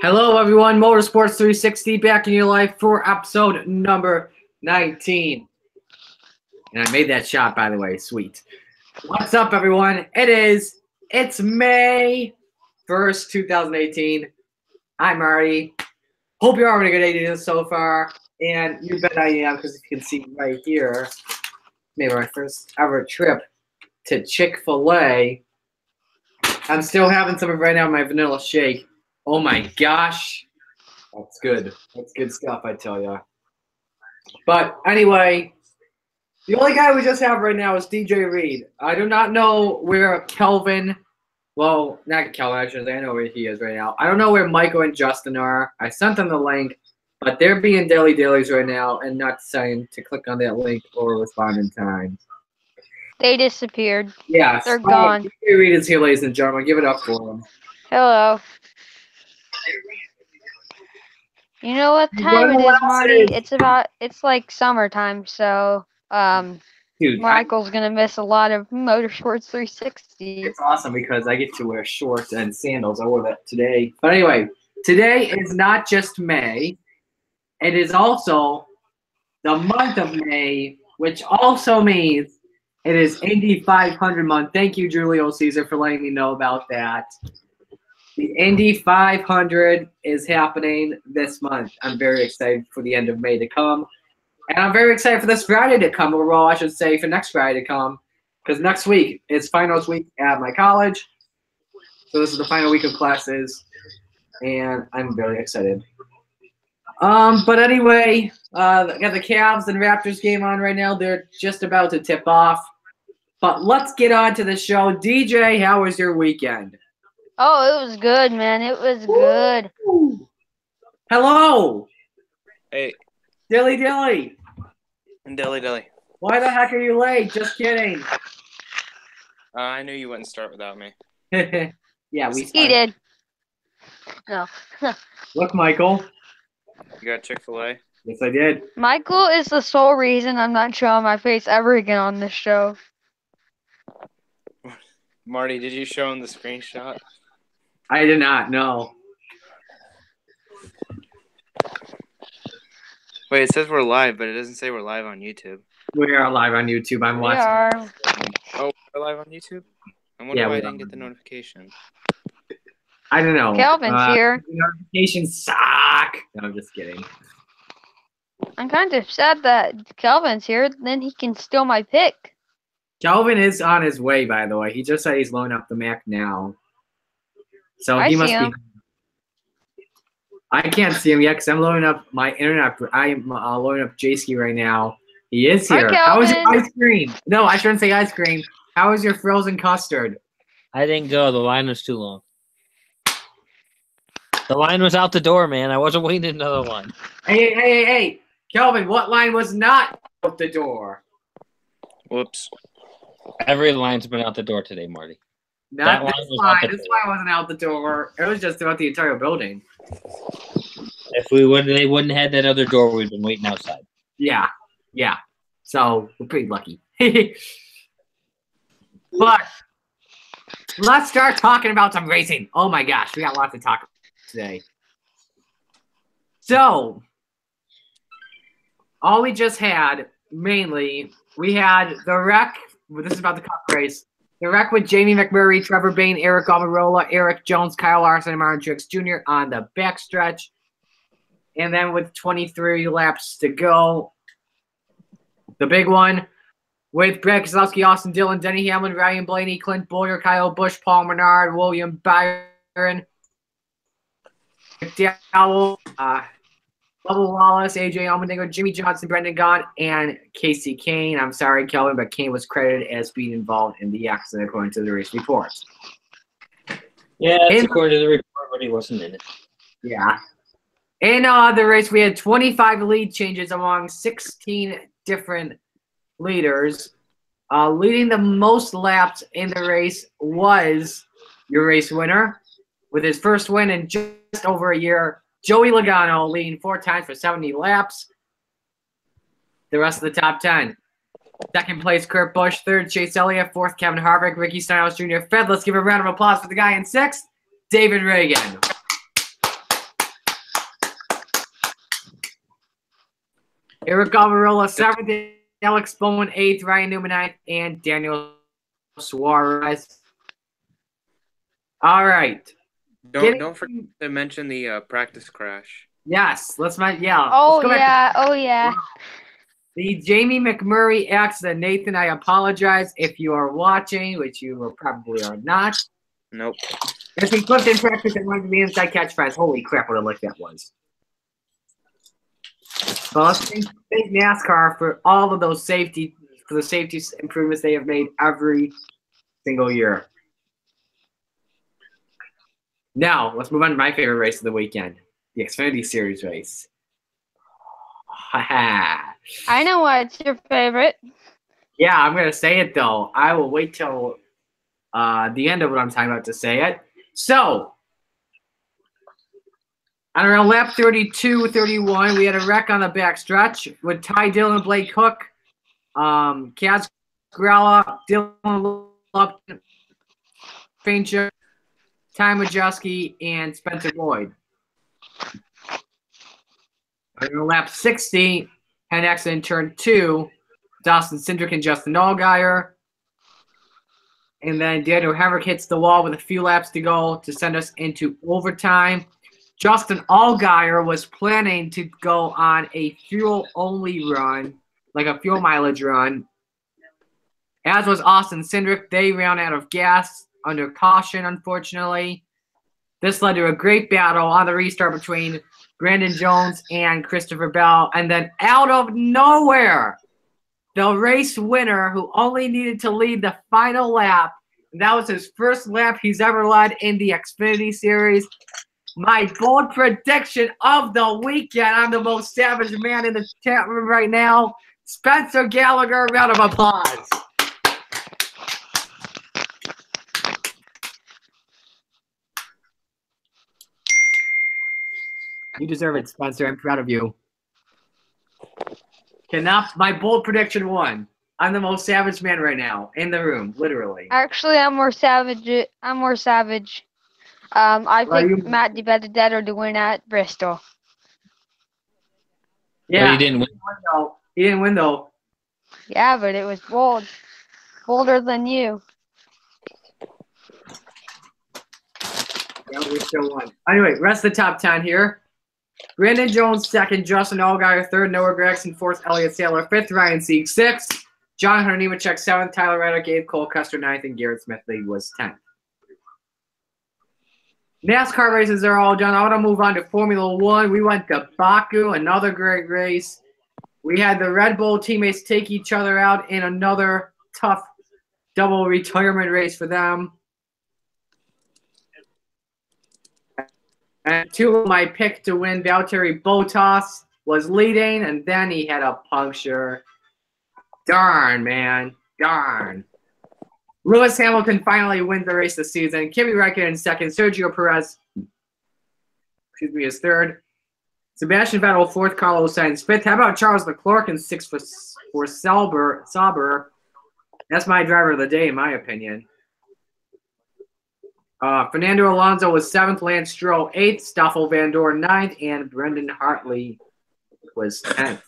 Hello, everyone. Motorsports 360 back in your life for episode number 19. And I made that shot, by the way. Sweet. What's up, everyone? It's May 1st, 2018. I'm Marty. Hope you're having a good day so far. And you bet I am, because you can see right here, maybe my first ever trip to Chick-fil-A. I'm still having some of right now, my vanilla shake. Oh my gosh. That's good. That's good stuff, I tell ya. But anyway, the only guy we just have right now is DJ Reed. I do not know where Kelvin, well, not Kelvin, actually, I know where he is right now. I don't know where Michael and Justin are. I sent them the link, but they're being dilly-dillies right now and not saying to click on that link or respond in time. They disappeared. Yes. They're gone. DJ Reed is here, ladies and gentlemen. Give it up for him. Hello. You know what time it is, Marty? It's like summertime, so Dude, Michael's gonna miss a lot of Motorsports 360. It's awesome because I get to wear shorts and sandals. I wore that today. But anyway, today is not just May. It is also the month of May, which also means it is Indy 500 month. Thank you, Julio Caesar, for letting me know about that. The Indy 500 is happening this month. I'm very excited for the end of May to come. And I'm very excited for this Friday to come, or well, I should say for next Friday to come, because next week is finals week at my college. So this is the final week of classes, and I'm very excited. But anyway, I got the Cavs and Raptors game on right now. They're just about to tip off. But let's get on to the show. DJ, how was your weekend? Oh, it was good, man. It was good. Hello. Hey. Dilly Dilly. Dilly Dilly. Why the heck are you late? Just kidding. I knew you wouldn't start without me. Yeah, we started. He did. No. Look, Michael. You got Chick-fil-A? Yes, I did. Michael is the sole reason I'm not showing my face ever again on this show. Marty, did you show him the screenshot? I did not, no. Wait, it says we're live, but it doesn't say we're live on YouTube. We are live on YouTube. I'm watching. We are. Oh, we're live on YouTube? I wonder why I didn't get the notification. I don't know. Kelvin's here. Notifications suck. No, I'm just kidding. I'm kind of sad that Kelvin's here. Then he can steal my pick. Kelvin is on his way, by the way. He just said he's loading up the Mac now. So he must be. I can't see him yet because I'm loading up my internet. I'm loading up J-Ski right now. He is here. How was your ice cream? No, I shouldn't say ice cream. How was your frozen custard? I didn't go. The line was too long. The line was out the door, man. I wasn't waiting another one. Hey. Kelvin, what line was not out the door? Whoops. Every line's been out the door today, Marty. Not this line. This line wasn't out the door. It was just throughout the entire building. If they wouldn't have had that other door, we'd been waiting outside. Yeah. So we're pretty lucky. But let's start talking about some racing. Oh my gosh, we got lots to talk about today. So all we just had, mainly, we had the wreck. This is about the Cup race. The wreck with Jamie McMurray, Trevor Bayne, Eric Almirola, Eric Jones, Kyle Larson, and Martin Truex Jr. on the backstretch. And then with 23 laps to go, the big one with Brad Keselowski, Austin Dillon, Denny Hamlin, Ryan Blaney, Clint Bowyer, Kyle Busch, Paul Menard, William Byron, McDowell, Bubba Wallace, AJ Allmendinger, Jimmy Johnson, Brendan Gaughan, and Casey Kane. I'm sorry, Kelvin, but Kane was credited as being involved in the accident according to the race reports. Yeah, that's according to the report, but he wasn't in it. Yeah. In the race, we had 25 lead changes among 16 different leaders. Leading the most laps in the race was your race winner with his first win in just over a year. Joey Logano leading 4 times for 70 laps. The rest of the top 10. Second place, Kurt Busch. Third, Chase Elliott. Fourth, Kevin Harvick. Ricky Stenhouse Jr. Fifth. Let's give a round of applause for the guy in sixth, David Reagan. Eric Alvarola 7th, Alex Bowman 8th, Ryan Newman 9th, and Daniel Suarez. All right. Don't forget to mention the practice crash. Yes, let's Oh let's go yeah. back Oh yeah. the Jamie McMurray accident. Nathan, I apologize if you are watching, which you probably are not. Nope. If he flipped in practice and wanted to be inside catch fast, holy crap, what a lick that was. So let's thank NASCAR for all of those safety improvements they have made every single year. Now, let's move on to my favorite race of the weekend, the Xfinity Series race. I know what's your favorite. Yeah, I'm going to say it, though. I will wait till the end of what I'm talking about to say it. So, on around lap 32, 31, we had a wreck on the backstretch with Ty Dillon, Blake Hook, Kaz Grella, Dylan Lupton, Fincher, Ty Majeski, and Spencer Boyd. On lap 60, had an accident in turn 2, Dawson Cindric and Justin Allgaier. And then Daniel Hemrick hits the wall with a few laps to go to send us into overtime. Justin Allgaier was planning to go on a fuel-only run, like a fuel mileage run, as was Austin Cindric. They ran out of gas under caution, unfortunately. This led to a great battle on the restart between Brandon Jones and Christopher Bell. And then out of nowhere, the race winner who only needed to lead the final lap, and that was his first lap he's ever led in the Xfinity Series. My bold prediction of the weekend. I'm the most savage man in the chat room right now. Spencer Gallagher, round of applause. You deserve it, Spencer. I'm proud of you. My bold prediction won. I'm the most savage man right now in the room, literally. Actually, I'm more savage. I picked Matt DiBenedetto to win at Bristol. Yeah, Well, he didn't win. He didn't win, though. Yeah, but it was bold. Bolder than you. Yeah, we still won. Anyway, rest of the top 10 here. Brandon Jones, 2nd. Justin Allgaier, 3rd. Noah Gragson, 4th. Elliott Sadler, 5th. Ryan Sieg, 6th. John Hunter Nemechek, 7th. Tyler Reddick, 8th. Cole Custer, 9th. And Garrett Smith was 10th. NASCAR races are all done. I want to move on to Formula One. We went to Baku, another great race. We had the Red Bull teammates take each other out in another tough double retirement race for them. And 2 of my pick to win, Valtteri Bottas was leading, and then he had a puncture. Darn, man. Darn. Lewis Hamilton finally wins the race this season. Kimi Räikkönen 2nd. Sergio Perez, is 3rd. Sebastian Vettel 4th. Carlos Sainz 5th. How about Charles Leclerc in 6th for Sauber? That's my driver of the day, in my opinion. Fernando Alonso was 7th. Lance Stroll 8th. Stoffel Van Dorn 9th. And Brendan Hartley was 10th.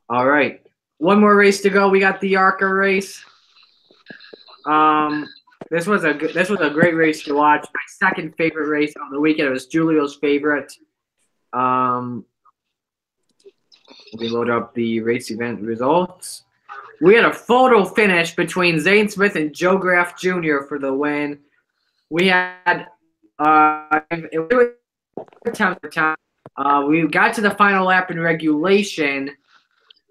All right. One more race to go. We got the ARCA race. This was a great race to watch. My 2nd favorite race on the weekend. It was Julio's favorite. Let me load up the race event results. We had a photo finish between Zane Smith and Joe Graff Jr. for the win. We had we got to the final lap in regulation,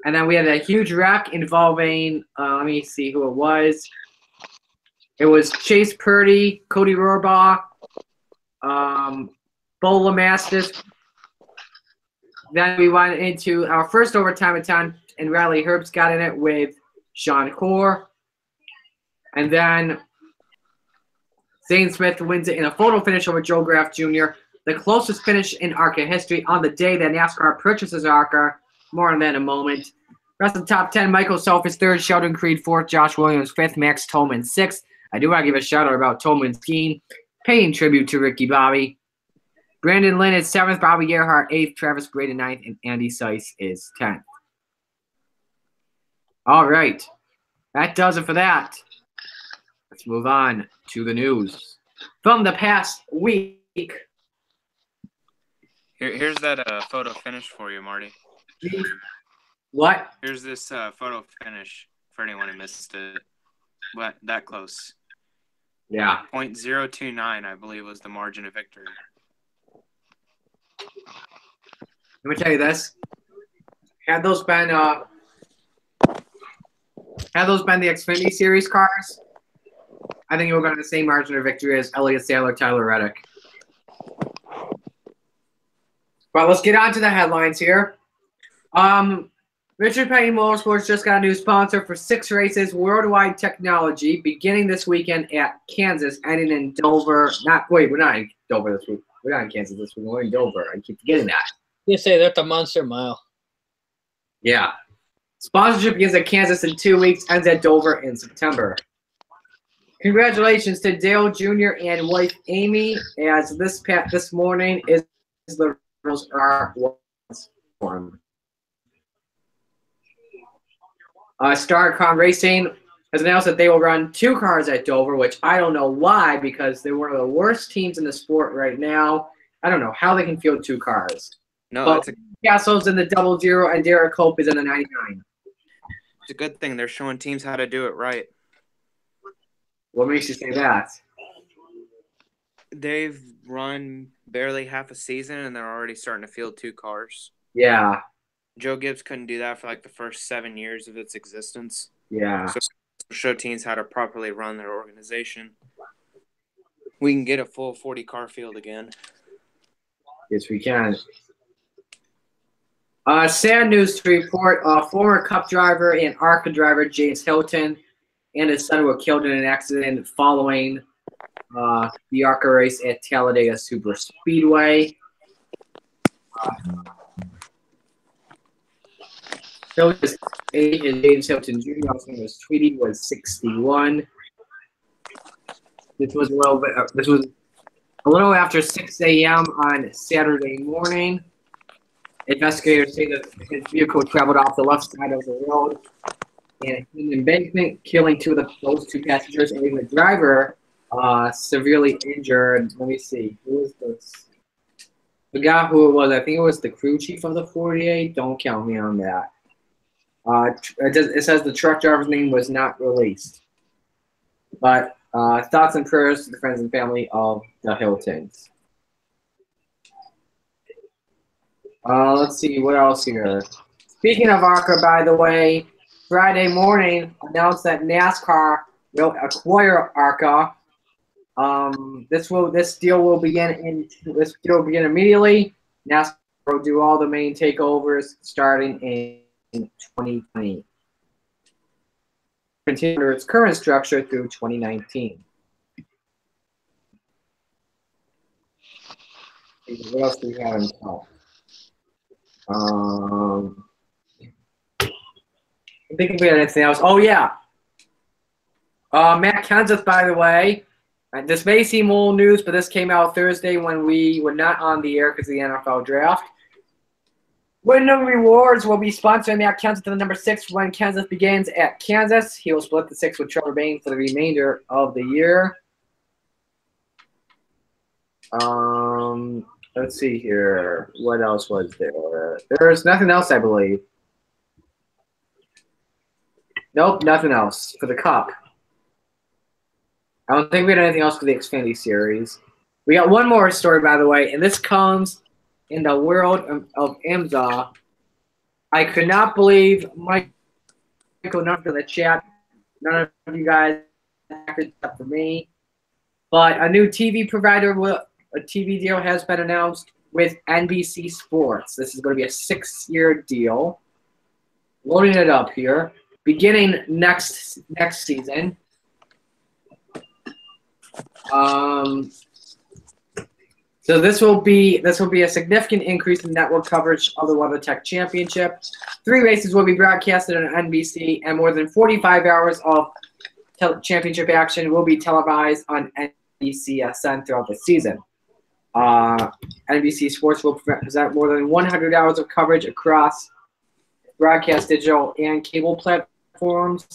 and then we had a huge wreck involving. Let me see who it was. It was Chase Purdy, Cody Rohrbach, Bo Lamastis. Then we went into our first overtime attempt, and Riley Herbst got in it with Sean Core. And then Zane Smith wins it in a photo finish over Joe Graff Jr., the closest finish in ARCA history on the day that NASCAR purchases ARCA. More on that in a moment. Rest of the top 10, Michael Self is 3rd, Sheldon Creed 4th, Josh Williams 5th, Max Tolman 6th. I do want to give a shout-out about Tolman's team, paying tribute to Ricky Bobby. Brandon Lynn is 7th, Bobby Gerhart 8th, Travis Braden 9th, and Andy Seiss is 10th. All right. That does it for that. Let's move on to the news from the past week. Here's that photo finish for you, Marty. What? Here's this photo finish for anyone who missed it. But that close. Yeah. 0.029, I believe, was the margin of victory. Let me tell you this. Had those been the Xfinity Series cars, I think it would have been the same margin of victory as Elliott Sadler, Tyler Reddick. But let's get on to the headlines here. Richard Petty Motorsports just got a new sponsor for 6 races, Worldwide Technology, beginning this weekend at Kansas, ending in Dover. We're not in Dover this week. We're not in Kansas this week. We're in Dover. I keep forgetting that. You say that's a Monster Mile. Yeah. Sponsorship begins at Kansas in 2 weeks, ends at Dover in September. Congratulations to Dale Jr. and wife Amy, as this morning is the rules are formed. StarCom Racing has announced that they will run 2 cars at Dover, which I don't know why, because they're one of the worst teams in the sport right now. I don't know how they can field 2 cars. No, but Castle's in the 00 and Derek Hope is in the 99. it's a good thing. They're showing teams how to do it right. What makes you say that? They've run barely half a season, and they're already starting to field 2 cars. Yeah. Joe Gibbs couldn't do that for like the first 7 years of its existence. Yeah. So show teams how to properly run their organization. We can get a full 40-car field again. Yes, we can. Sad news to report. Former Cup driver and ARCA driver James Hilton and his son were killed in an accident following the ARCA race at Talladega Super Speedway. James Hilton Jr. also was Tweety was 61. This was a little after 6 a.m. on Saturday morning. Investigators say that his vehicle traveled off the left side of the road and hit an embankment, killing those two passengers, and the driver severely injured. Let me see. Who was this? The guy who it was, I think it was the crew chief of the 48. Don't count me on that. It says the truck driver's name was not released. But thoughts and prayers to the friends and family of the Hiltons. Let's see, what else here? Speaking of ARCA, by the way, Friday morning announced that NASCAR will acquire ARCA. This deal will begin immediately. NASCAR will do all the main takeovers starting in 2020. Continue under its current structure through 2019. What else do we have in top? I think we had anything else. Oh, yeah. Matt Kenseth, by the way. This may seem old news, but this came out Thursday when we were not on the air because of the NFL draft. Wyndham Rewards will be sponsoring Matt Kenseth in the number 6 when Kenseth begins at Kansas. He will split the 6 with Trevor Bayne for the remainder of the year. Let's see here. What else was there? There's nothing else, I believe. Nope, nothing else for the Cup. I don't think we had anything else for the Xfinity Series. We got one more story, by the way, and this comes in the world of IMSA. I could not believe Michael enough for the chat. None of you guys except for me. But a new TV provider, a TV deal has been announced with NBC Sports. This is going to be a 6-year deal. Loading it up here. Beginning next season. So this will be a significant increase in network coverage of the WeatherTech Championship. 3 races will be broadcasted on NBC, and more than 45 hours of championship action will be televised on NBCSN throughout the season. NBC Sports will present more than 100 hours of coverage across broadcast, digital, and cable platforms.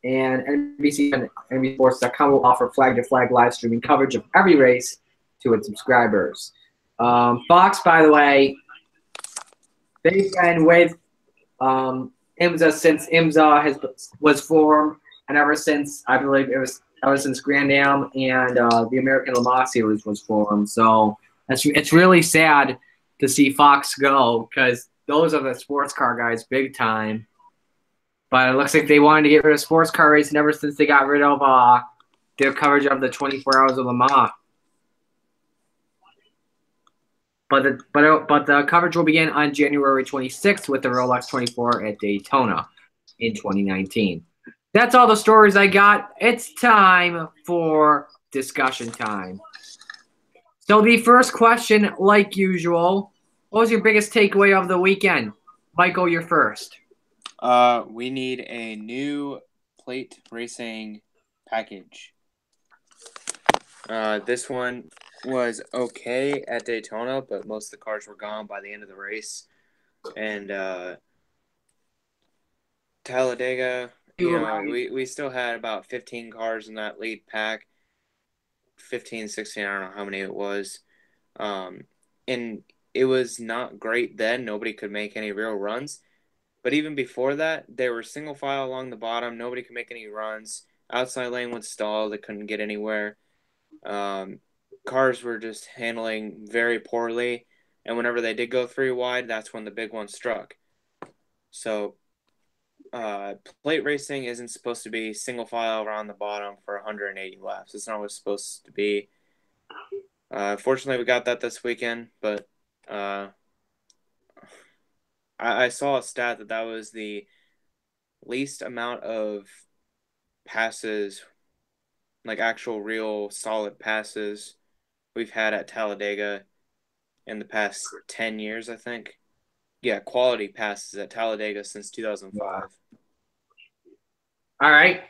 And NBC and NBCSports.com will offer flag-to-flag live streaming coverage of every race to its subscribers. Fox, by the way, they've been with IMSA since IMSA was formed, and ever since, I believe it was ever since Grand Am and the American Le Mans Series was formed. So it's really sad to see Fox go, because those are the sports car guys big time. But it looks like they wanted to get rid of sports car racing ever since they got rid of their coverage of the 24 Hours of Le Mans. But the coverage will begin on January 26th with the Rolex 24 at Daytona in 2019. That's all the stories I got. It's time for discussion time. So the first question, like usual, what was your biggest takeaway of the weekend? Michael, you're first. We need a new plate racing package. This one was okay at Daytona, but most of the cars were gone by the end of the race. And Talladega, we still had about 15 cars in that lead pack. 15, 16, I don't know how many it was. And it was not great then. Nobody could make any real runs. But even before that, they were single file along the bottom. Nobody could make any runs. Outside lane would stall. They couldn't get anywhere. Cars were just handling very poorly. And whenever they did go 3 wide, that's when the big one struck. So plate racing isn't supposed to be single file around the bottom for 180 laps. It's not what it's supposed to be. Fortunately, we got that this weekend, but I saw a stat that was the least amount of passes, like actual real solid passes, we've had at Talladega in the past 10 years, I think. Yeah, quality passes at Talladega since 2005. All right.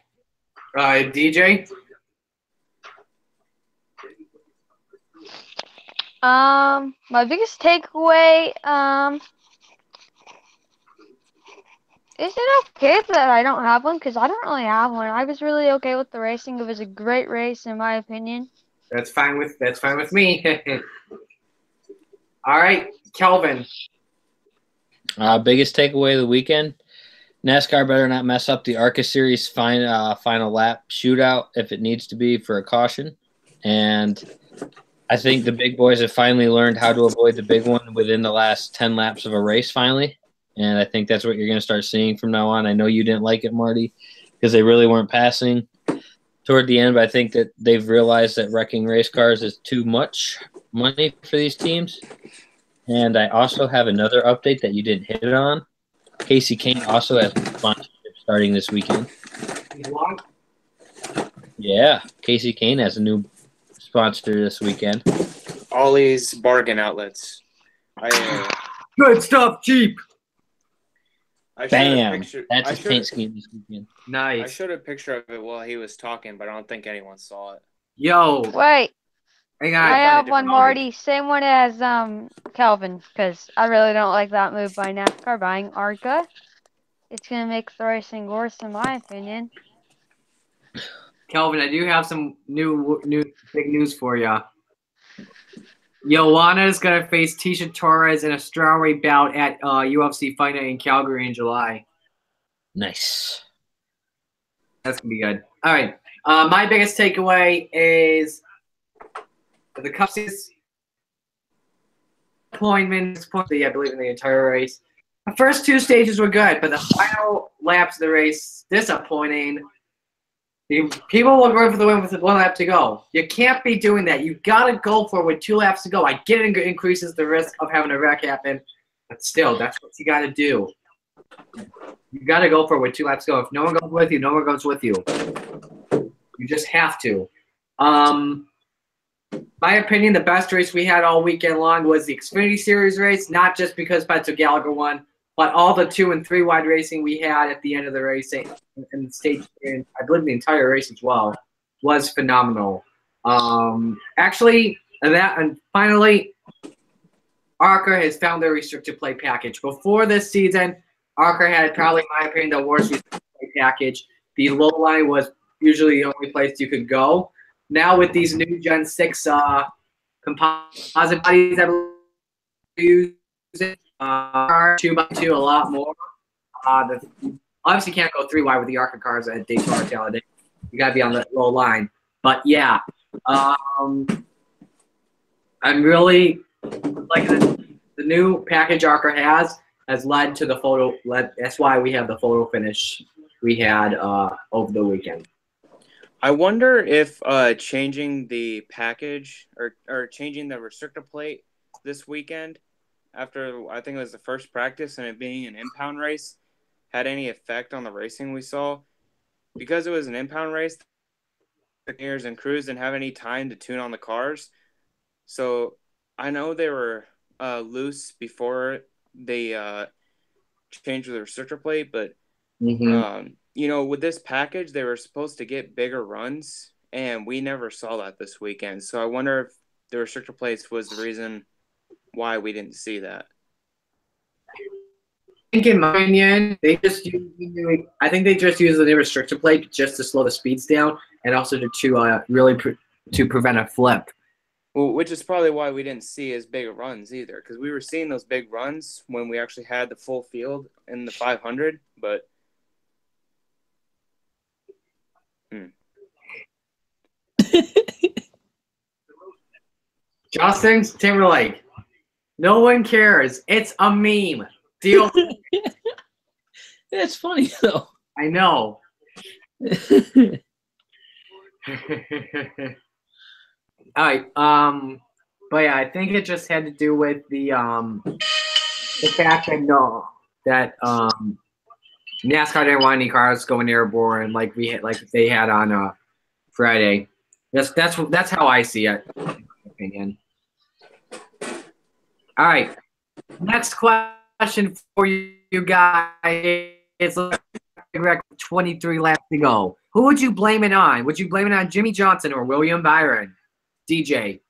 DJ? My biggest takeaway, is it okay that I don't have one? Because I don't really have one. I was really okay with the racing. It was a great race, in my opinion. That's fine with me. All right, Kelvin. Biggest takeaway of the weekend: NASCAR better not mess up the ARCA Series final lap shootout if it needs to be for a caution. And I think the big boys have finally learned how to avoid the big one within the last 10 laps of a race finally. And I think that's what you're going to start seeing from now on. I know you didn't like it, Marty, because they really weren't passing toward the end, but I think that they've realized that wrecking race cars is too much money for these teams. And I also have another update that you didn't hit on. Casey Kane also has a sponsorship starting this weekend. Yeah, Casey Kane has a new sponsor this weekend. Ollie's Bargain Outlets. Good stuff, cheap. Bam! That's his paint scheme this weekend. Nice. I showed a picture of it while he was talking, but I don't think anyone saw it. Yo. Wait. Hang I on. have one, Marty. Same one as Kelvin, because I really don't like that move by NASCAR buying ARCA. It's going to make the racing worse, in my opinion. Kelvin, I do have some new big news for you. Joanna is going to face Tisha Torres in a strawweight bout at UFC Fight Night in Calgary in July. Nice. That's going to be good. All right. My biggest takeaway is the Cup Series appointments, I believe, in the entire race. The first 2 stages were good, but the final laps of the race, disappointing. People will go for the win with 1 lap to go. You can't be doing that. You got to go for it with 2 laps to go. I get it increases the risk of having a wreck happen, but still, that's what you got to do. You got to go for it with 2 laps to go. If no one goes with you, no one goes with you. You just have to. My opinion, the best race we had all weekend long was the Xfinity Series race, not just because Beto Gallagher won, but all the 2 and 3 wide racing we had at the end of the race and the stage, I believe the entire race as well, was phenomenal. Actually, And finally, ARCA has found their restricted play package. Before this season, ARCA had probably, in my opinion, the worst restricted play package. The low line was usually the only place you could go. Now with these new Gen 6 composite bodies that we're using, 2x2 a lot more. Obviously can't go 3 wide with the ARCA cars at Daytona Talladega. You got to be on the low line. But, yeah, I'm really liking the new package ARCA has led to the photo. That's why we have the photo finish we had over the weekend. I wonder if changing the package or changing the restrictor plate this weekend after I think it was the first practice and it being an impound race had any effect on the racing we saw. Because it was an impound race, the engineers and crews didn't have any time to tune on the cars. So I know they were loose before they changed the restrictor plate, but with this package, they were supposed to get bigger runs, and we never saw that this weekend. So I wonder if the restrictor plates was the reason why we didn't see that. I think, in my opinion, I think they just use the new restrictor plate just to slow the speeds down and also to prevent a flip. Well, which is probably why we didn't see as big of runs either, because we were seeing those big runs when we actually had the full field in the 500, but. Justin Timberlake. No one cares. It's a meme. Deal. It's funny though. I know. All right. But yeah, I think it just had to do with the fact that NASCAR didn't want any cars going airborne like they had on Friday. That's how I see it. In my opinion. All right. Next question for you guys is 23 laps to go. Who would you blame it on? Would you blame it on Jimmy Johnson or William Byron? DJ.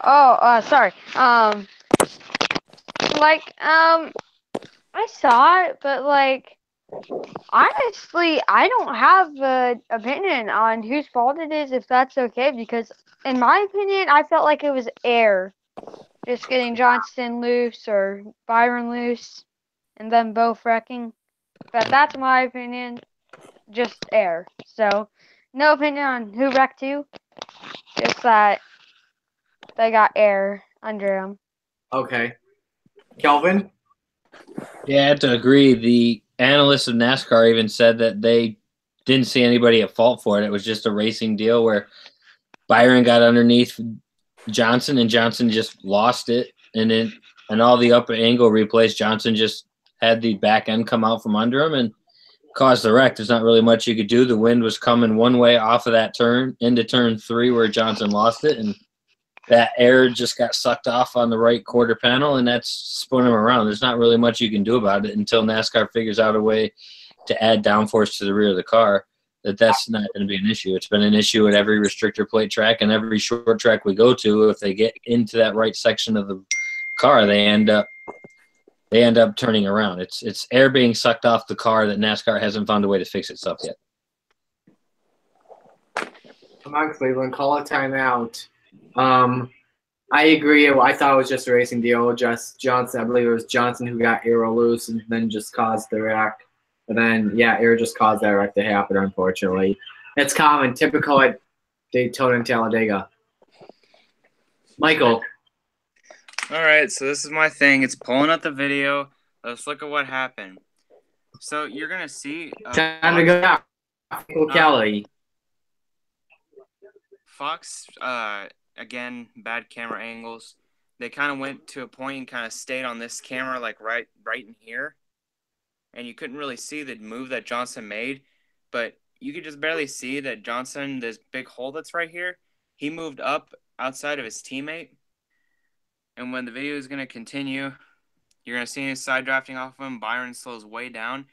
Sorry. I saw it, but honestly, I don't have an opinion on whose fault it is, if that's okay, because in my opinion, I felt like it was air. Just getting Johnson loose or Byron loose and them both wrecking. But that's my opinion. Just air. So, no opinion on who wrecked who. Just that they got air under them. Okay. Kelvin? Yeah, I have to agree. The analysts of NASCAR even said that they didn't see anybody at fault for it. It was just a racing deal where Byron got underneath Johnson and Johnson just lost it. And then all the upper angle replays, Johnson just had the back end come out from under him and caused the wreck. There's not really much you could do. The wind was coming one way off of that turn into turn 3 where Johnson lost it, and that air just got sucked off on the right quarter panel, and that's spun him around. There's not really much you can do about it until NASCAR figures out a way to add downforce to the rear of the car. That's not going to be an issue. It's been an issue at every restrictor plate track and every short track we go to. If they get into that right section of the car, they end up turning around. It's air being sucked off the car that NASCAR hasn't found a way to fix itself yet. Come on, Cleveland, call a timeout. I agree. I thought it was just a racing deal. Just Johnson, I believe it was Johnson who got aero loose and then just caused the wreck. But then, yeah, air just caused that wreck to happen, unfortunately. It's common, typical at Daytona and Talladega. Michael. All right, so this is my thing. It's pulling up the video. Let's look at what happened. So you're going to see... time to go out. Locality. Fox, again, bad camera angles. They kind of went to a point and kind of stayed on this camera, like right in here. And you couldn't really see the move that Johnson made. But you could just barely see that Johnson, this big hole that's right here, he moved up outside of his teammate. And when the video is going to continue, you're going to see him side drafting off of him. Byron slows way down.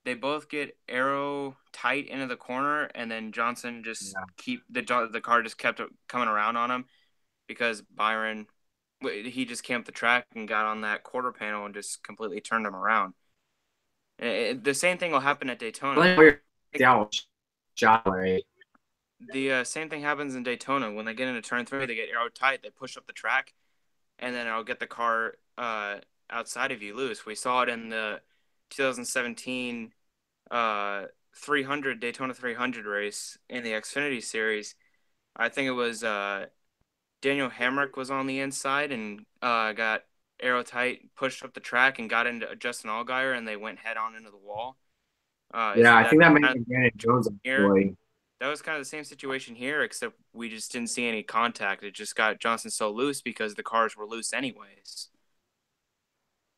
they both get aero tight into the corner, and then Johnson just the car just kept coming around on him because Byron, he just camped the track and got on that quarter panel and just completely turned him around. The same thing will happen at Daytona. The same thing happens in Daytona. When they get into turn 3, they get aero tight, they push up the track, and then it'll get the car outside of you loose. We saw it in the 2017 300 Daytona 300 race in the Xfinity Series. I think it was Daniel Hamrick was on the inside and got aero tight, pushed up the track, and got into Justin Allgaier, and they went head on into the wall. I think that made advantage Jones actually. That was kind of the same situation here, except we just didn't see any contact. It just got Johnson so loose because the cars were loose anyways.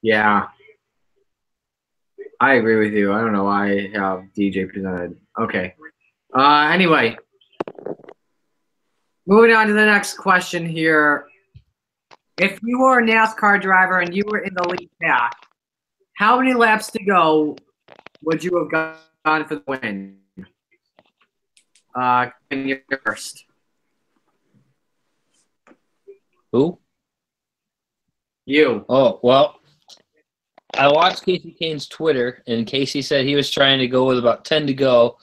Yeah. I agree with you. I don't know why DJ presented. Okay. Anyway, moving on to the next question here. If you were a NASCAR driver and you were in the lead pack, how many laps to go would you have gone for the win? You're first. Who? You. Oh, well, I watched Casey Kane's Twitter, and Casey said he was trying to go with about 10 to go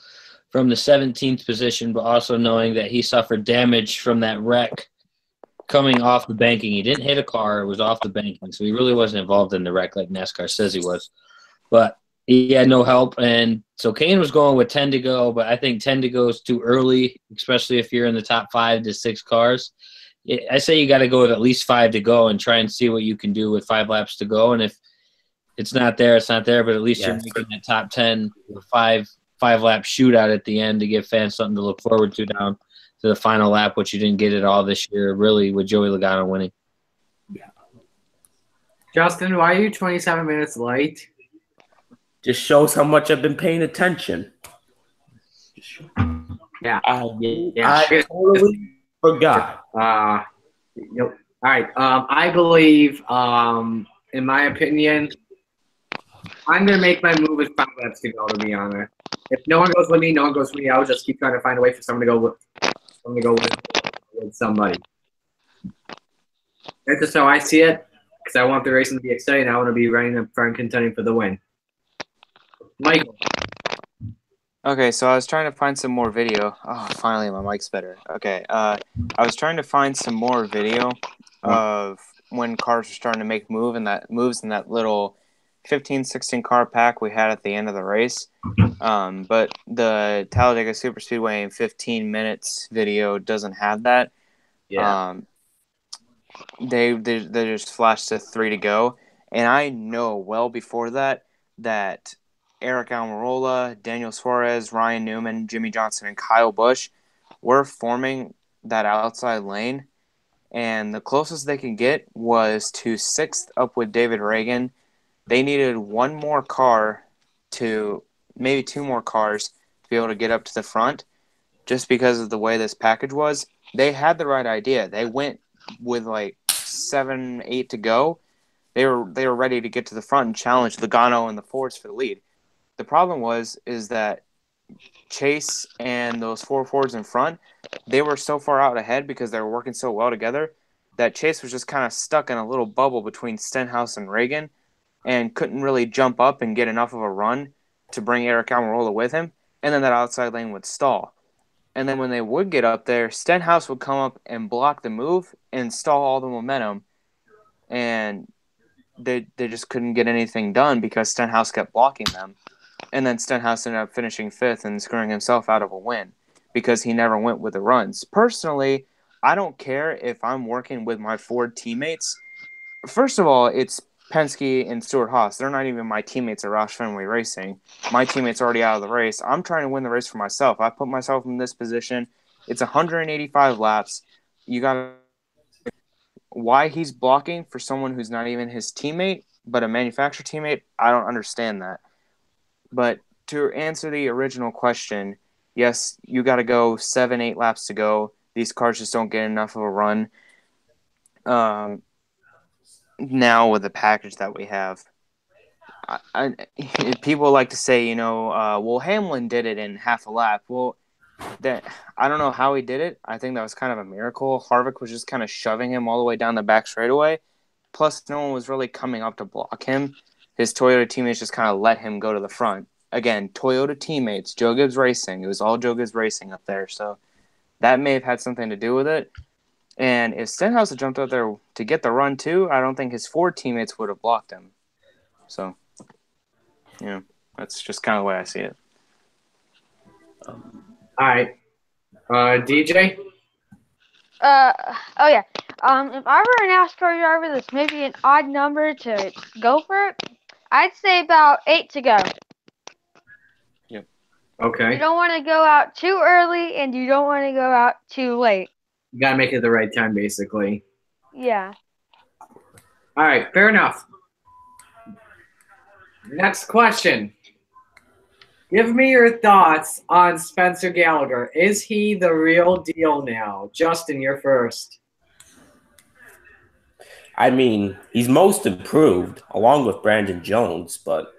from the 17th position, but also knowing that he suffered damage from that wreck coming off the banking. He didn't hit a car. It was off the banking, so he really wasn't involved in the wreck like NASCAR says he was. But he had no help, and so Kane was going with 10 to go, but I think 10 to go is too early, especially if you're in the top 5 to 6 cars. I say you got to go with at least 5 to go and try and see what you can do with 5 laps to go, and if it's not there, it's not there, but at least you're making that top 10 with 5-lap shootout at the end to give fans something to look forward to down to the final lap, which you didn't get at all this year, really, with Joey Logano winning. Yeah. Justin, why are you 27 minutes late? Just shows how much I've been paying attention. Yeah. I totally forgot. All right. I believe, in my opinion, I'm going to make my move with 5 laps to go, to be honest. If no one goes with me, no one goes with me. I'll just keep trying to find a way for someone to go with somebody. That's just how I see it, because I want the racing to be exciting. I want to be running up front contending for the win. Michael. Okay, so I was trying to find some more video. Oh, finally my mic's better. Okay, I was trying to find some more video of when cars were starting to make moves in that little 15-16 car pack we had at the end of the race. But the Talladega Superspeedway in 15 minutes video doesn't have that. Yeah. They just flashed to 3 to go, and I know well before that Eric Almirola, Daniel Suarez, Ryan Newman, Jimmy Johnson, and Kyle Busch were forming that outside lane, and the closest they could get was to 6th up with David Reagan. They needed one more car maybe 2 more cars to be able to get up to the front just because of the way this package was. They had the right idea. They went with like 7, 8 to go. They were ready to get to the front and challenge Logano and the Fords for the lead. The problem is that Chase and those 4 Fords in front, they were so far out ahead because they were working so well together that Chase was just kind of stuck in a little bubble between Stenhouse and Reagan and couldn't really jump up and get enough of a run to bring Eric Almirola with him, and then that outside lane would stall. And then when they would get up there, Stenhouse would come up and block the move and stall all the momentum, and they just couldn't get anything done because Stenhouse kept blocking them. And then Stenhouse ended up finishing 5th and screwing himself out of a win because he never went with the runs. Personally, I don't care if I'm working with my Ford teammates. First of all, it's Penske and Stewart-Haas. They're not even my teammates at Roush Fenway Racing. My teammate's already out of the race. I'm trying to win the race for myself. I put myself in this position. It's 185 laps. You got why he's blocking for someone who's not even his teammate, but a manufacturer teammate, I don't understand that. But to answer the original question, yes, you got to go 7, 8 laps to go. These cars just don't get enough of a run. Now with the package that we have, people like to say, well, Hamlin did it in half a lap. Well, I don't know how he did it. I think that was kind of a miracle. Harvick was just kind of shoving him all the way down the back straightaway. Plus, no one was really coming up to block him. His Toyota teammates just kind of let him go to the front. Again, Toyota teammates, Joe Gibbs Racing. It was all Joe Gibbs Racing up there. So that may have had something to do with it. And if Stenhouse had jumped out there to get the run too, I don't think his Ford teammates would have blocked him. So, that's just kind of the way I see it. All right. DJ? Oh yeah. If I were a NASCAR driver, that's maybe an odd number to go for it. I'd say about 8 to go. Yep. Okay. You don't want to go out too early, and you don't want to go out too late. You got to make it the right time, basically. Yeah. All right. Fair enough. Next question. Give me your thoughts on Spencer Gallagher. Is he the real deal now? Justin, you're first. I mean, he's most improved along with Brandon Jones, but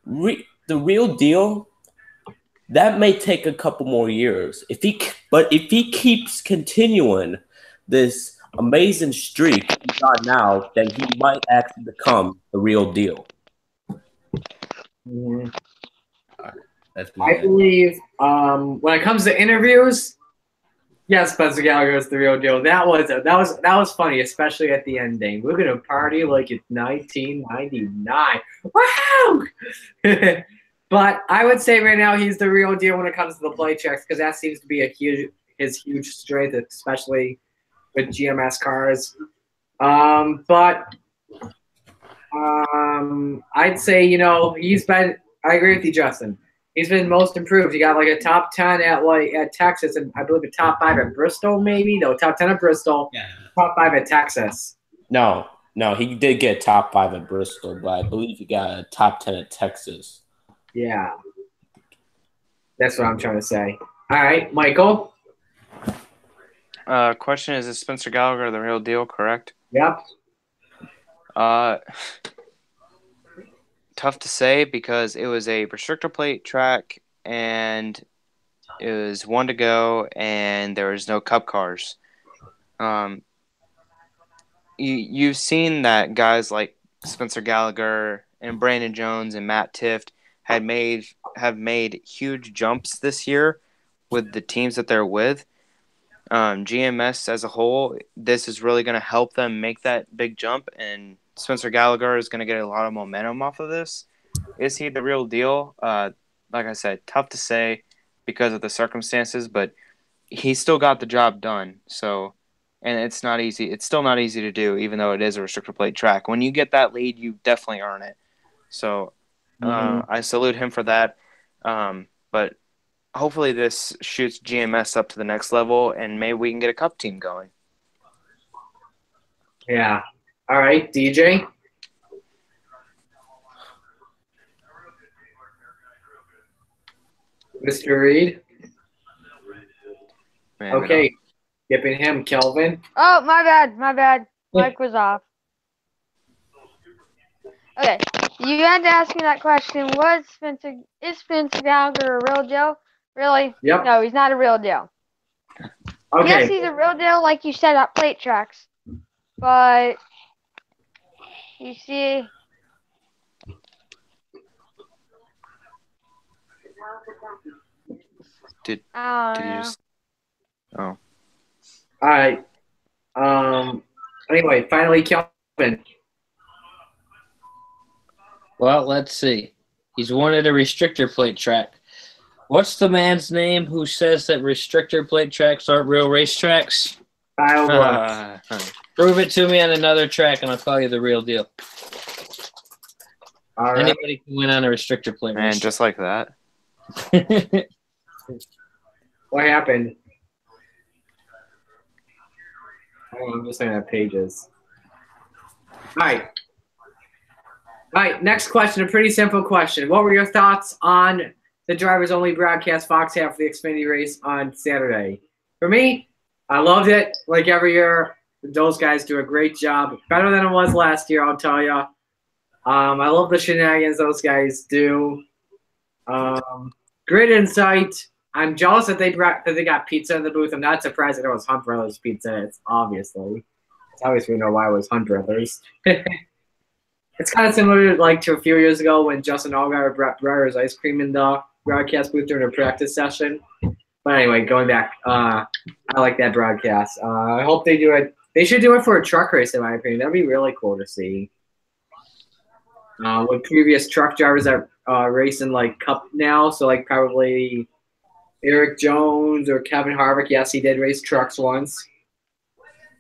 the real deal, that may take a couple more years. If he keeps continuing this amazing streak he's on now, then he might actually become the real deal. Mm-hmm. That's I believe when it comes to interviews, yes, Spencer Gallagher is the real deal. That was funny, especially at the ending. We're gonna party like it's 1999. Wow! But I would say right now he's the real deal when it comes to the play checks because that seems to be his huge strength, especially with GMS cars. I'd say he's been. I agree with you, Justin. He's been most improved. He got like a top 10 at Texas, and I believe a top 5 at Bristol, maybe. No, top 10 at Bristol. Yeah. Top 5 at Texas. No, he did get top 5 at Bristol, but I believe he got a top 10 at Texas. Yeah, that's what I'm trying to say. All right, Michael. Question is Spencer Gallagher the real deal? Correct. Yep. Tough to say because it was a restrictor plate track and it was 1 to go and there was no cup cars. You've seen that guys like Spencer Gallagher and Brandon Jones and Matt Tifft have made huge jumps this year with the teams that they're with. GMS as a whole, this is really going to help them make that big jump, and Spencer Gallagher is going to get a lot of momentum off of this. Is he the real deal? Like I said, tough to say because of the circumstances, but he still got the job done. So, and it's not easy. It's still not easy to do, even though it is a restrictor plate track. When you get that lead, you definitely earn it. So, I salute him for that. But hopefully this shoots GMS up to the next level, and maybe we can get a cup team going. Yeah. All right, DJ. Mr. Reed. Man, okay. Skipping him, Kelvin. Oh, my bad. Mic was off. Okay. You had to ask me that question. Is Spencer Gallagher a real deal? Really? Yep. No, he's not a real deal. Okay. Yes, he's a real deal, like you said, at plate tracks. But you see, Did you just? Oh. All right. Anyway, finally, Kelvin. Well, let's see. He's won at a restrictor plate track. What's the man's name who says that restrictor plate tracks aren't real racetracks? Kyle Busch. Prove it to me on another track, and I'll call you the real deal. All right. Anybody can win on a restrictor plate. Man, just like that. What happened? Oh, I'm just looking at pages. All right, next question, a pretty simple question. What were your thoughts on the drivers only broadcast Fox had for the Xfinity race on Saturday? For me, I loved it. Like every year, those guys do a great job. Better than it was last year, I'll tell you. I love the shenanigans those guys do. Great insight. I'm jealous that they got pizza in the booth. I'm not surprised that it was Hunt Brothers pizza. It's obviously we know why it was Hunt Brothers. It's kind of similar to a few years ago when Justin Allgaier brought Breyer's ice cream in the broadcast booth during a practice session. But anyway, going back, I like that broadcast. I hope they do it. They should do it for a truck race, in my opinion. That'd be really cool to see. With previous truck drivers that race in Cup now, so probably Eric Jones or Kevin Harvick. Yes, he did race trucks once,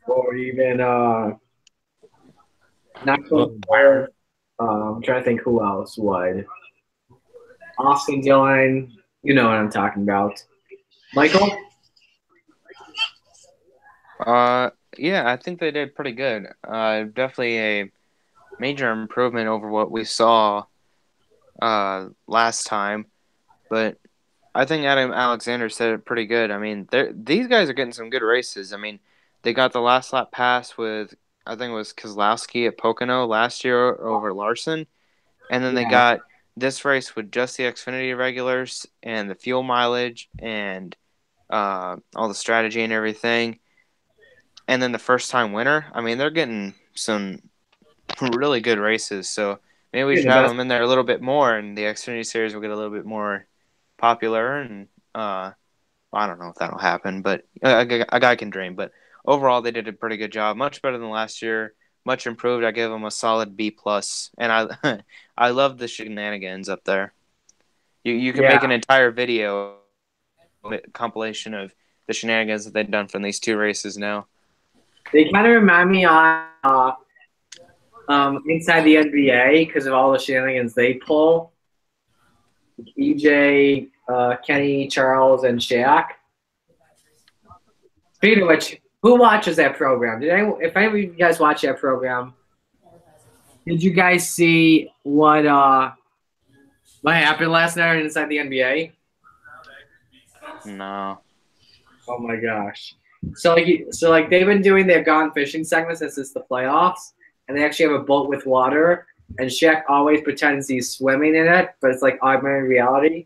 or even not so far. I'm trying to think who else would. Austin Dillon, you know what I'm talking about. Michael? Yeah, I think they did pretty good. Definitely a major improvement over what we saw last time. But I think Adam Alexander said it pretty good. I mean, these guys are getting some good races. I mean, they got the last lap pass with, I think it was Keselowski at Pocono last year over Larson. And then they got this race with just the Xfinity regulars and the fuel mileage and all the strategy and everything. And then the first time winner. I mean, they're getting some really good races. So maybe we should have them in there a little bit more, and the Xfinity Series will get a little bit more popular. And I don't know if that'll happen, but a guy can dream. But overall, they did a pretty good job. Much better than last year. Much improved. I give them a solid B+. And I love the shenanigans up there. You can make an entire video compilation of the shenanigans that they've done from these two races now. They kind of remind me on inside the NBA because of all the shenanigans they pull. EJ, Kenny, Charles, and Shaq. Speaking of which, who watches that program? If any of you guys watch that program, did you guys see what happened last night inside the NBA? No. Oh my gosh. So they've been doing their gone fishing segment since it's the playoffs, and they actually have a boat with water, and Shaq always pretends he's swimming in it, but it's augmented reality.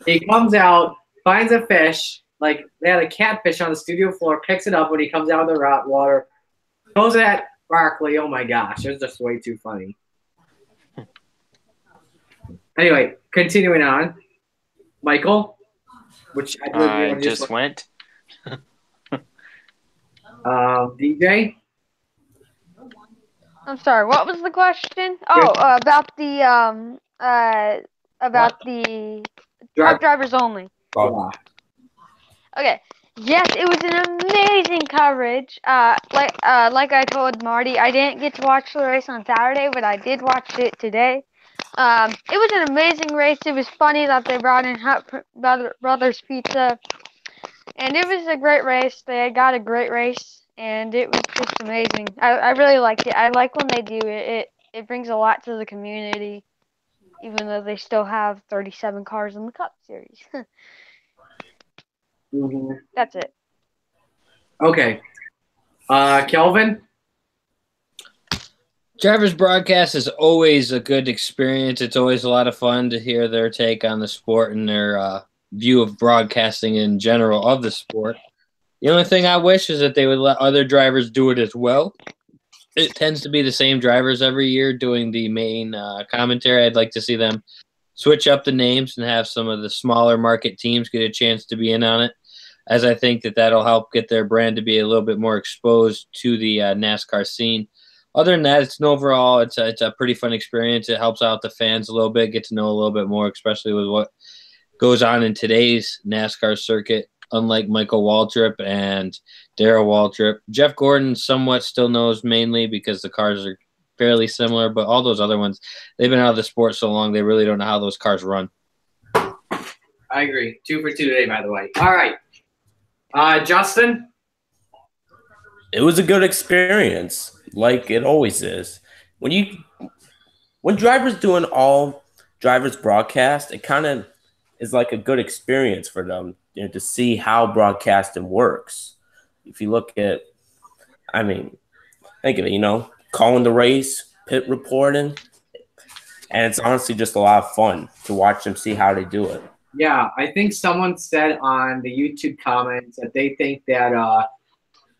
He comes out, finds a fish, they had a catfish on the studio floor, picks it up when he comes out of the water, throws it at Barkley. Oh my gosh, it's just way too funny. Anyway, continuing on. Michael? Which I just went. DJ? I'm sorry, what was the question? Oh, about the truck drivers only. Oh. Okay. Yes, it was an amazing coverage. Like I told Marty, I didn't get to watch the race on Saturday, but I did watch it today. It was an amazing race. It was funny that they brought in Hunt Brothers Pizza. And it was a great race. They got a great race. And it was just amazing. I really liked it. I like when they do it. It brings a lot to the community, even though they still have 37 cars in the Cup Series. Mm-hmm. That's it. Okay. Kelvin? Driver's broadcast is always a good experience. It's always a lot of fun to hear their take on the sport and their view of broadcasting in general of the sport. The only thing I wish is that they would let other drivers do it as well. It tends to be the same drivers every year doing the main commentary. I'd like to see them switch up the names and have some of the smaller market teams get a chance to be in on it, as I think that'll help get their brand to be a little bit more exposed to the NASCAR scene. Other than that, it's a pretty fun experience. It helps out the fans a little bit, get to know a little bit more, especially with what goes on in today's NASCAR circuit. Unlike Michael Waltrip and Darrell Waltrip, Jeff Gordon somewhat still knows mainly because the cars are fairly similar, but all those other ones, they've been out of the sport so long, they really don't know how those cars run. I agree. 2 for 2 today, by the way. All right. Justin? It was a good experience, like it always is. When drivers doing all drivers broadcast, it kind of is like a good experience for them, to see how broadcasting works. If you look at, think of it, calling the race, pit reporting. And it's honestly just a lot of fun to watch them see how they do it. Yeah, I think someone said on the YouTube comments that they think that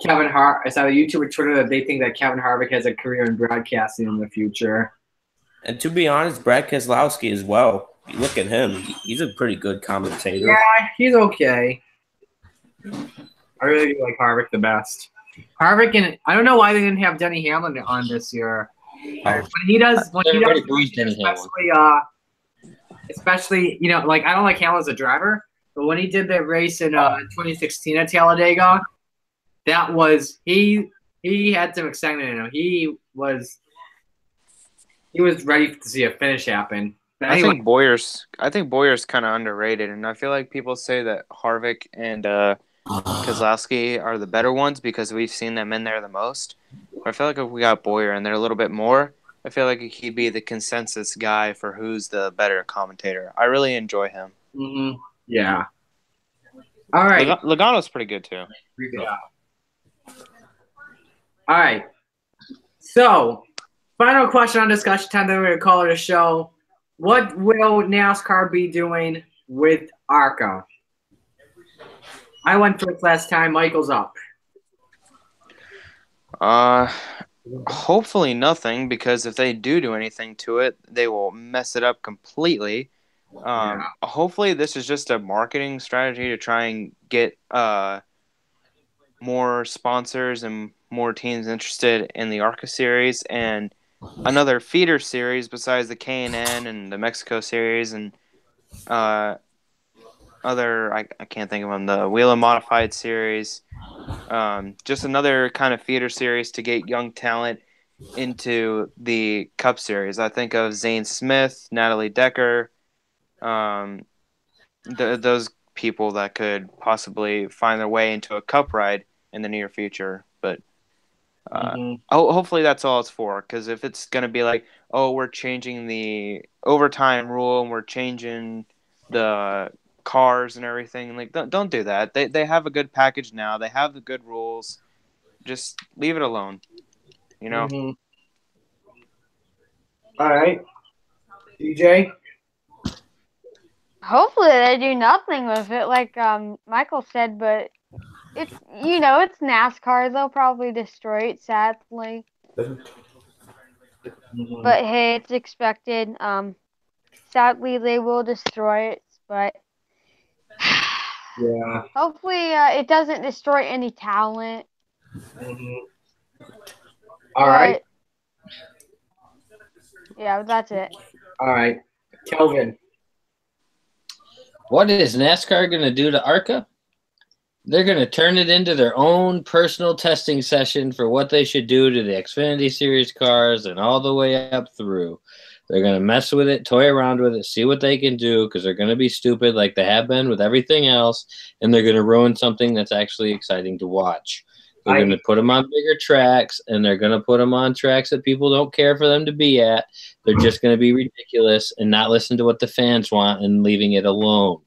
Kevin Hart. I saw a YouTuber Twitter that they think that Kevin Harvick has a career in broadcasting in the future. And to be honest, Brad Keselowski as well. You look at him; he's a pretty good commentator. Yeah, he's okay. I really do like Harvick the best. Harvick and I don't know why they didn't have Denny Hamlin on this year. When he does, especially you know, like I don't like Hamlin as a driver, but when he did that race in 2016 at Talladega, that was he had some excitement in him. He was ready to see a finish happen. But anyway, I think Boyer's kind of underrated, and I feel like people say that Harvick and Keselowski are the better ones because we've seen them in there the most. But I feel like if we got Boyer in there a little bit more, I feel like he'd be the consensus guy for who's the better commentator. I really enjoy him. Mm-hmm. Yeah. All right. Logano's pretty good too. Yeah. All right. So, final question on discussion time. Then we're going to call it a show. What will NASCAR be doing with ARCA? I went first last time. Michael's up. Hopefully nothing, because if they do anything to it, they will mess it up completely. Hopefully this is just a marketing strategy to try and get more sponsors and more teams interested in the ARCA series and another feeder series besides the K&N and the Mexico series and other I can't think of them, the Wheel Modified series. Just another kind of feeder series to get young talent into the Cup series. I think of Zane Smith, Natalie Decker, those people that could possibly find their way into a Cup ride in the near future. But hopefully that's all it's for, because if it's going to be like, oh, we're changing the overtime rule and we're changing the cars and everything, like don't do that. They have a good package now. They have the good rules. Just leave it alone. You know? Mm-hmm. All right. DJ? Hopefully they do nothing with it, like Michael said, but it's it's NASCAR. They'll probably destroy it, sadly. Mm-hmm. But hey, it's expected. Sadly they will destroy it, but yeah. Hopefully it doesn't destroy any talent. Mm-hmm. All right. Yeah, that's it. All right. Kelvin. What is NASCAR going to do to ARCA? They're going to turn it into their own personal testing session for what they should do to the Xfinity Series cars and all the way up through. They're going to mess with it, toy around with it, see what they can do, because they're going to be stupid like they have been with everything else, and they're going to ruin something that's actually exciting to watch. They're going to put them on bigger tracks, and they're going to put them on tracks that people don't care for them to be at. They're just going to be ridiculous and not listen to what the fans want and leaving it alone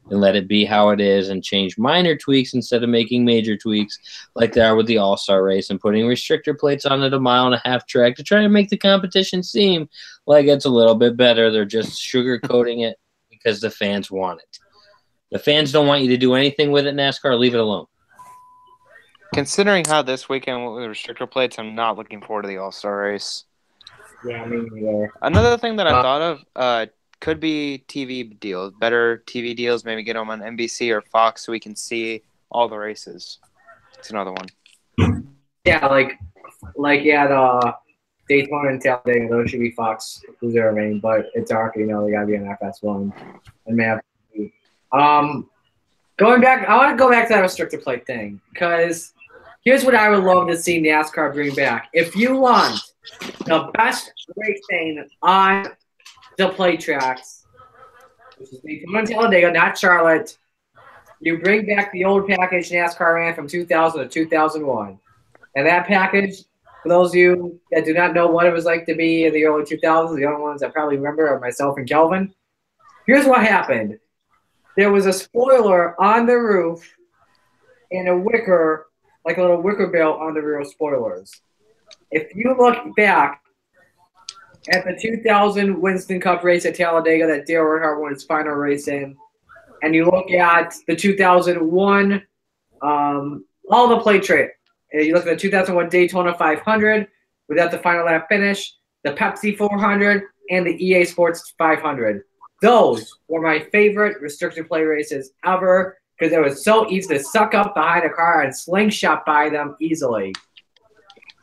and let it be how it is and change minor tweaks instead of making major tweaks like they are with the All-Star race and putting restrictor plates on it a 1.5 mile track to try to make the competition seem like it's a little bit better. They're just sugarcoating it because the fans want it. The fans don't want you to do anything with it, NASCAR. Leave it alone. Considering how this weekend went with restrictor plates, I'm not looking forward to the All-Star race. Yeah, me neither. Another thing that I thought of could be TV deals, better TV deals. Maybe get them on NBC or Fox so we can see all the races. It's another one. Yeah, like at Daytona and Talladega, those should be Fox reserving, but it's ARCA, they gotta be on FS1 and may have to be. Going back, I want to go back to that restrictor plate thing because here's what I would love to see NASCAR bring back. If you want the best racing on the plate tracks, which is Daytona and Talladega, not Charlotte, you bring back the old package NASCAR ran from 2000 to 2001. And that package, for those of you that do not know what it was like to be in the early 2000s, the only ones that probably remember are myself and Kelvin. Here's what happened. There was a spoiler on the roof and a wicker, like a little wicker belt on the rear spoilers. If you look back at the 2000 Winston Cup race at Talladega that Dale Earnhardt won his final race in, and you look at the 2001, all the plate trade. And you look at the 2001 Daytona 500 without the final lap finish, the Pepsi 400, and the EA Sports 500. Those were my favorite restricted play races ever because it was so easy to suck up behind a car and slingshot by them easily.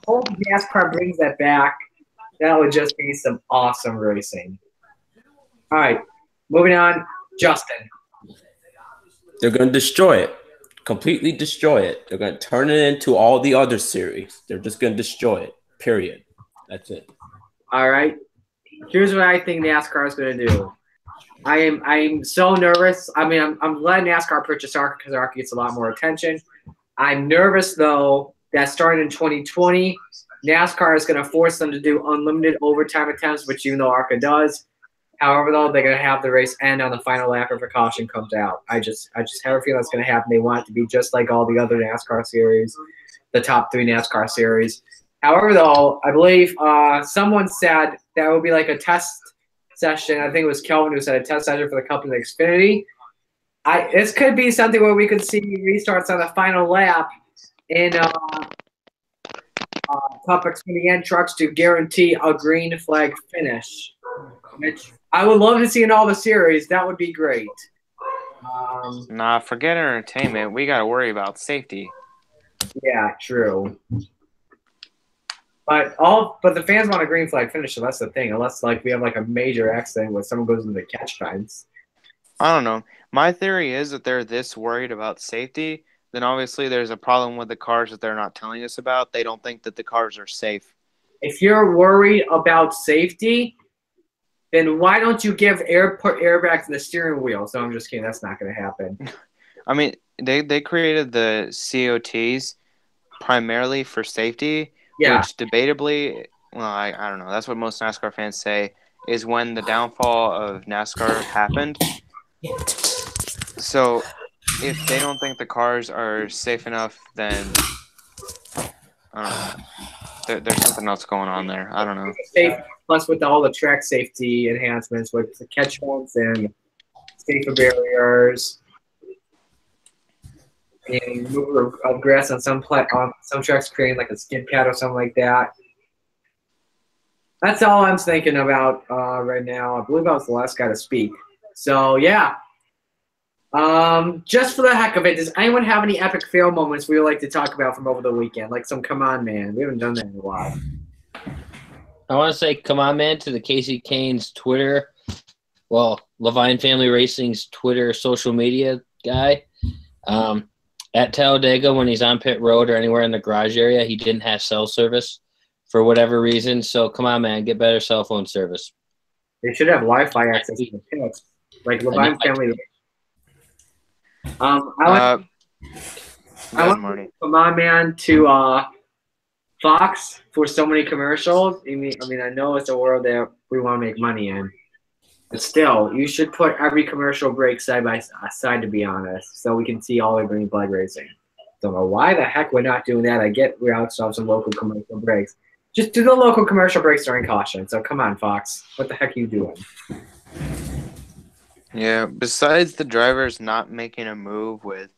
Hope NASCAR brings that back. That would just be some awesome racing. All right, moving on. Justin. They're going to destroy it. Completely destroy it. They're going to turn it into all the other series. They're just going to destroy it. Period. That's it. All right. Here's what I think NASCAR is going to do. I'm so nervous. I mean, I'm glad NASCAR purchased ARCA because ARCA gets a lot more attention. I'm nervous, though, that starting in 2020, NASCAR is going to force them to do unlimited overtime attempts, which even though ARCA does. However, though, they're going to have the race end on the final lap if a caution comes out. I just have a feeling that's going to happen. They want it to be just like all the other NASCAR series, the top 3 NASCAR series. However, though, I believe someone said that would be like a test session. I think it was Kelvin who said a test session for the Cup and the Xfinity. This could be something where we could see restarts on the final lap in Cup Xfinity and trucks to guarantee a green flag finish, which I would love to see in all the series. That would be great. Nah, forget entertainment. We got to worry about safety. Yeah, true. But the fans want a green flag finish, so that's the thing. Unless we have a major accident where someone goes into the catch fence. I don't know. My theory is that they're this worried about safety, then obviously there's a problem with the cars that they're not telling us about. They don't think that the cars are safe. If you're worried about safety, then why don't you give airbags to the steering wheel? So I'm just kidding. That's not going to happen. I mean, they created the COTs primarily for safety, which debatably, well, I don't know. That's what most NASCAR fans say, is when the downfall of NASCAR happened. So if they don't think the cars are safe enough, then I don't know. There's something else going on there. I don't know. Safe, plus with all the track safety enhancements with the catch points and safer barriers and removal of grass on some tracks, creating like a skid pad or something like that. That's all I'm thinking about right now. I believe I was the last guy to speak. So yeah. Just for the heck of it, does anyone have any epic fail moments we would like to talk about from over the weekend? Like some come on, man. We haven't done that in a while. I want to say come on, man, to the Casey Kane's Twitter. Well, Levine Family Racing's Twitter social media guy. At Talladega, when he's on pit road or anywhere in the garage area, he didn't have cell service for whatever reason. So come on, man, get better cell phone service. They should have Wi-Fi access in the pits, like Levine Family. I want to come on, man, to Fox for so many commercials. I mean, I know it's a world that we want to make money in, but still, you should put every commercial break side by side, to be honest, so we can see all the green flag racing. Don't know why the heck we're not doing that. I get we also have some local commercial breaks. Just do the local commercial breaks during caution. So come on, Fox. What the heck are you doing? Yeah, besides the drivers not making a move with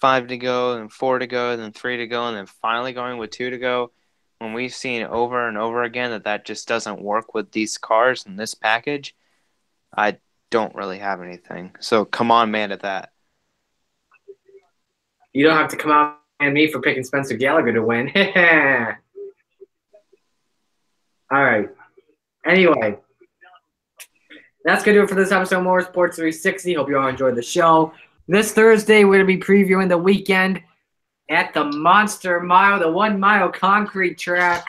5 to go, and 4 to go, then 3 to go, and then finally going with 2 to go, when we've seen over and over again that just doesn't work with these cars and this package, I don't really have anything. So come on, man, at that. You don't have to come on at me for picking Spencer Gallagher to win. All right. Anyway, that's going to do it for this episode of Motorsports 360. Hope you all enjoyed the show. This Thursday, we're going to be previewing the weekend at the Monster Mile, the 1 mile concrete track,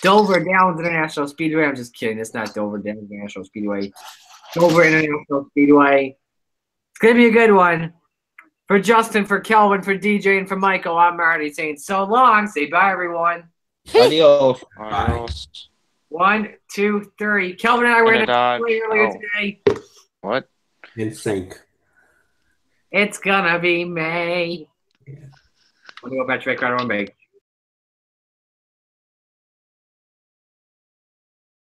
Dover Downs International Speedway. I'm just kidding. It's not Dover Downs International Speedway. Dover International Speedway. It's going to be a good one. For Justin, for Kelvin, for DJ, and for Michael, I'm Marty saying so long. Say bye, everyone. Adios. Adios. 1, 2, 3. Kelvin and I were in a play earlier today. What? In sync. It's gonna be May. Let me go back to Red Crowder 1 Bay.